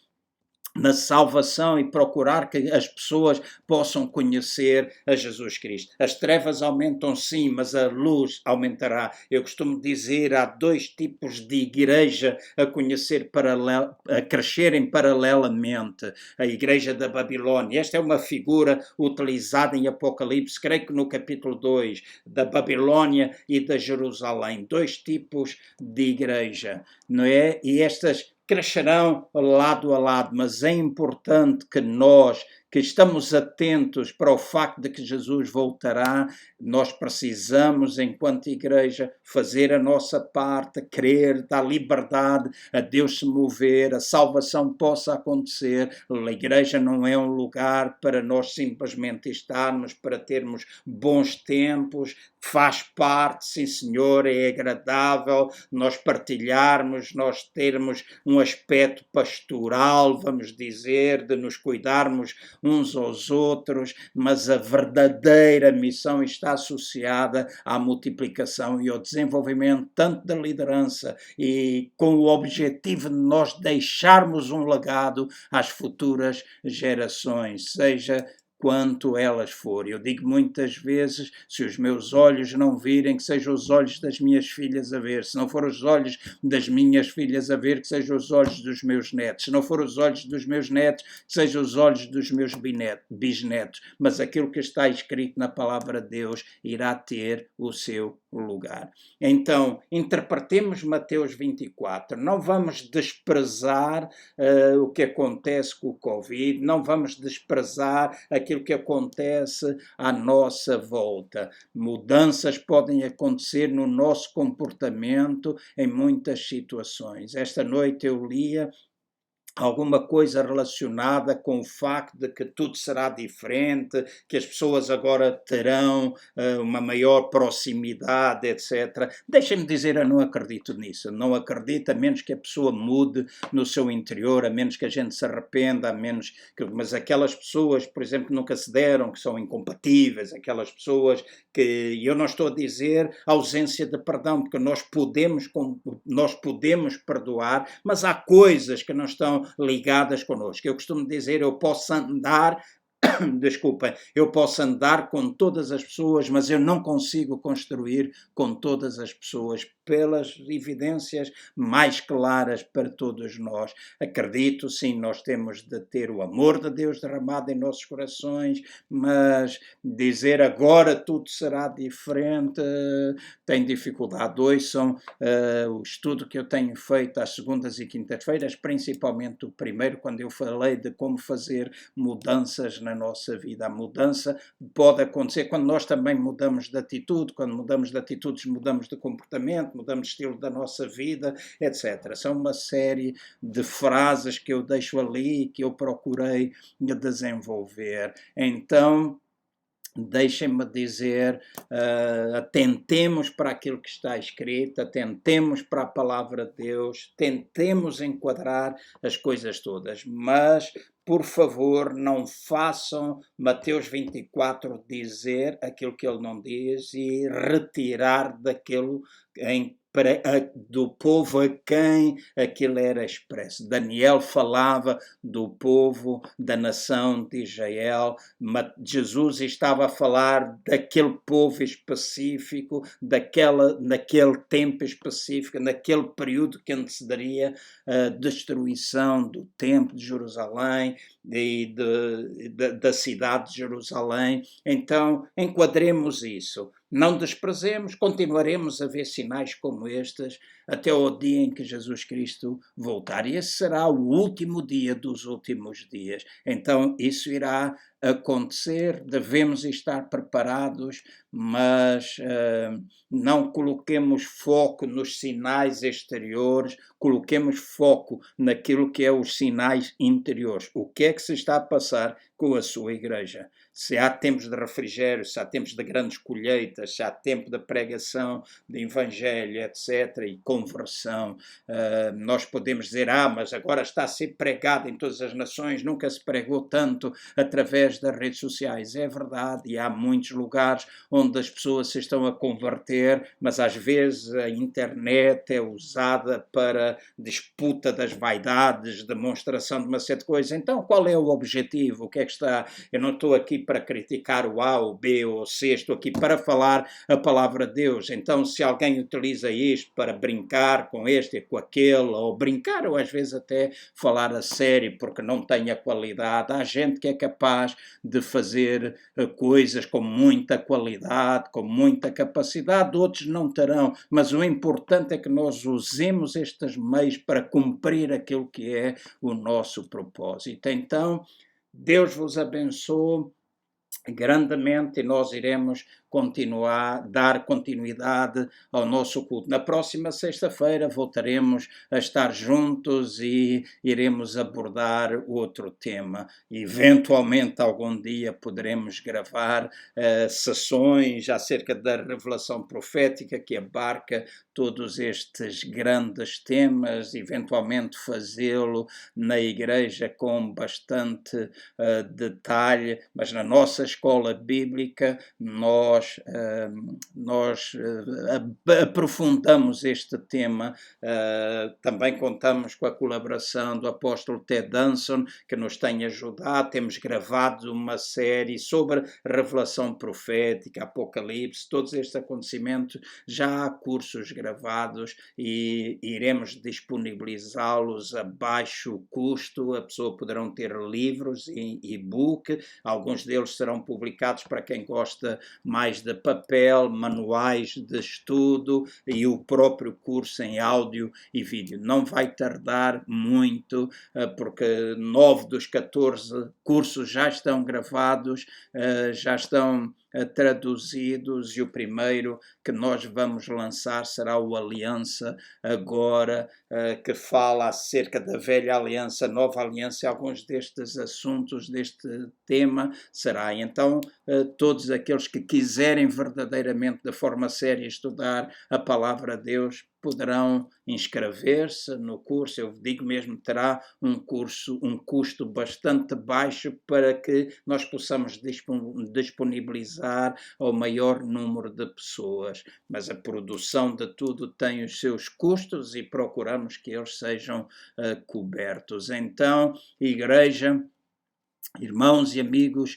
na salvação e procurar que as pessoas possam conhecer a Jesus Cristo. As trevas aumentam sim, mas a luz aumentará. Eu costumo dizer, há dois tipos de igreja a conhecer a crescerem paralelamente. A igreja da Babilônia. Esta é uma figura utilizada em Apocalipse, creio que no capítulo 2, da Babilônia e da Jerusalém. Dois tipos de igreja, não é? E estas crescerão lado a lado, mas é importante que nós, que estamos atentos para o facto de que Jesus voltará, nós precisamos, enquanto igreja, fazer a nossa parte, crer, dar liberdade a Deus se mover, a salvação possa acontecer. A igreja não é um lugar para nós simplesmente estarmos, para termos bons tempos, faz parte, sim senhor, é agradável nós partilharmos, nós termos um aspecto pastoral, vamos dizer, de nos cuidarmos uns aos outros, mas a verdadeira missão está associada à multiplicação e ao desenvolvimento tanto da liderança e com o objetivo de nós deixarmos um legado às futuras gerações, seja quanto elas forem. Eu digo muitas vezes, se os meus olhos não virem, que sejam os olhos das minhas filhas a ver. Se não forem os olhos das minhas filhas a ver, que sejam os olhos dos meus netos. Se não forem os olhos dos meus netos, que sejam os olhos dos meus bisnetos. Mas aquilo que está escrito na palavra de Deus irá ter o seu lugar. Então, interpretemos Mateus 24. Não vamos desprezar o que acontece com o Covid, não vamos desprezar aquilo que acontece à nossa volta. Mudanças podem acontecer no nosso comportamento em muitas situações. Esta noite eu lia alguma coisa relacionada com o facto de que tudo será diferente, que as pessoas agora terão uma maior proximidade, etc. Deixem-me dizer, eu não acredito nisso. Não acredito, a menos que a pessoa mude no seu interior, a menos que a gente se arrependa, a menos que... Mas aquelas pessoas, por exemplo, que nunca se deram, que são incompatíveis, aquelas pessoas que... Eu não estou a dizer ausência de perdão, porque nós podemos perdoar, mas há coisas que não estão ligadas connosco. Eu costumo dizer, eu posso andar desculpem, eu posso andar com todas as pessoas, mas eu não consigo construir com todas as pessoas, pelas evidências mais claras para todos nós. Acredito, sim, nós temos de ter o amor de Deus derramado em nossos corações, mas dizer agora tudo será diferente, tem dificuldade. Ouçam o estudo que eu tenho feito às segundas e quintas-feiras, principalmente o primeiro, quando eu falei de como fazer mudanças na nossa vida. A mudança pode acontecer quando nós também mudamos de atitude, quando mudamos de atitudes, mudamos de comportamento, mudamos de estilo da nossa vida, etc. São uma série de frases que eu deixo ali, que eu procurei desenvolver. Então, deixem-me dizer, atentemos para aquilo que está escrito, atentemos para a palavra de Deus, tentemos enquadrar as coisas todas, mas, por favor, não façam Mateus 24 dizer aquilo que ele não diz e retirar daquilo do povo a quem aquilo era expresso. Daniel falava do povo, da nação de Israel, Jesus estava a falar daquele povo específico, naquele tempo específico, naquele período que antecederia a destruição do templo de Jerusalém e da cidade de Jerusalém. Então, enquadremos isso. Não desprezemos, continuaremos a ver sinais como estes até ao dia em que Jesus Cristo voltar. E esse será o último dia dos últimos dias. Então, isso irá acontecer, devemos estar preparados, mas não coloquemos foco nos sinais exteriores, coloquemos foco naquilo que é os sinais interiores. O que é que se está a passar com a sua igreja? Se há tempos de refrigério, se há tempos de grandes colheitas, se há tempo de pregação, de evangelho, etc., e conversão, nós podemos dizer, mas agora está a ser pregado em todas as nações, nunca se pregou tanto através das redes sociais. É verdade, e há muitos lugares onde as pessoas se estão a converter, mas às vezes a internet é usada para disputa das vaidades, demonstração de uma série de coisas. Então, qual é o objetivo? O que é que está... Eu não estou aqui para criticar o A, o B ou o C, estou aqui para falar a palavra de Deus. Então, se alguém utiliza isto para brincar com este e com aquele, ou brincar, ou às vezes até falar a sério porque não tem a qualidade, há gente que é capaz de fazer coisas com muita qualidade, com muita capacidade, outros não terão, mas o importante é que nós usemos estes meios para cumprir aquilo que é o nosso propósito. Então, Deus vos abençoe grandemente e nós iremos dar continuidade ao nosso culto. Na próxima sexta-feira voltaremos a estar juntos e iremos abordar outro tema. Eventualmente, algum dia poderemos gravar sessões acerca da revelação profética que abarca todos estes grandes temas, eventualmente fazê-lo na igreja com bastante detalhe, mas na nossa escola bíblica nós aprofundamos este tema. Também contamos com a colaboração do apóstolo Ted Danson, que nos tem ajudado. Temos gravado uma série sobre revelação profética, Apocalipse, todos estes acontecimentos. Já há cursos gravados e iremos disponibilizá-los a baixo custo. A pessoa poderão ter livros em e-book, alguns deles serão publicados para quem gosta mais de papel, manuais de estudo e o próprio curso em áudio e vídeo. Não vai tardar muito, porque 9 dos 14 cursos já estão gravados, já estão traduzidos, e o primeiro que nós vamos lançar será o Aliança Agora, que fala acerca da velha aliança, nova aliança, e alguns destes assuntos, deste tema, será então todos aqueles que quiserem verdadeiramente, de forma séria, estudar a palavra de Deus, poderão inscrever-se no curso. Eu digo mesmo, terá um custo bastante baixo para que nós possamos disponibilizar ao maior número de pessoas. Mas a produção de tudo tem os seus custos e procuramos que eles sejam cobertos. Então, igreja, irmãos e amigos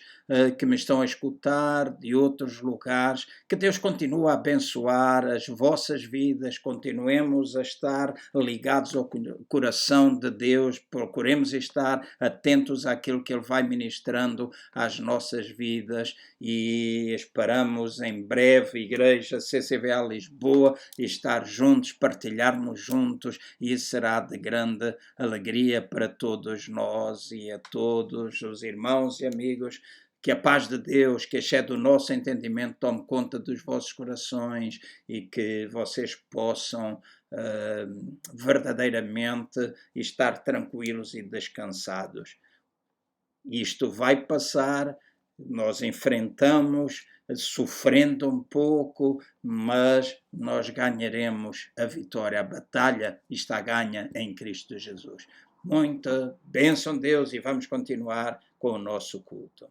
que me estão a escutar de outros lugares, que Deus continue a abençoar as vossas vidas, continuemos a estar ligados ao coração de Deus, procuremos estar atentos àquilo que Ele vai ministrando às nossas vidas, e esperamos em breve, Igreja CCVA Lisboa, estar juntos, partilharmos juntos, e isso será de grande alegria para todos nós e a todos os irmãos e amigos. Que a paz de Deus, que excede o nosso entendimento, tome conta dos vossos corações, e que vocês possam verdadeiramente estar tranquilos e descansados. Isto vai passar, nós enfrentamos, sofrendo um pouco, mas nós ganharemos a vitória. A batalha está ganha em Cristo Jesus. Muita bênção de Deus, e vamos continuar com o nosso culto.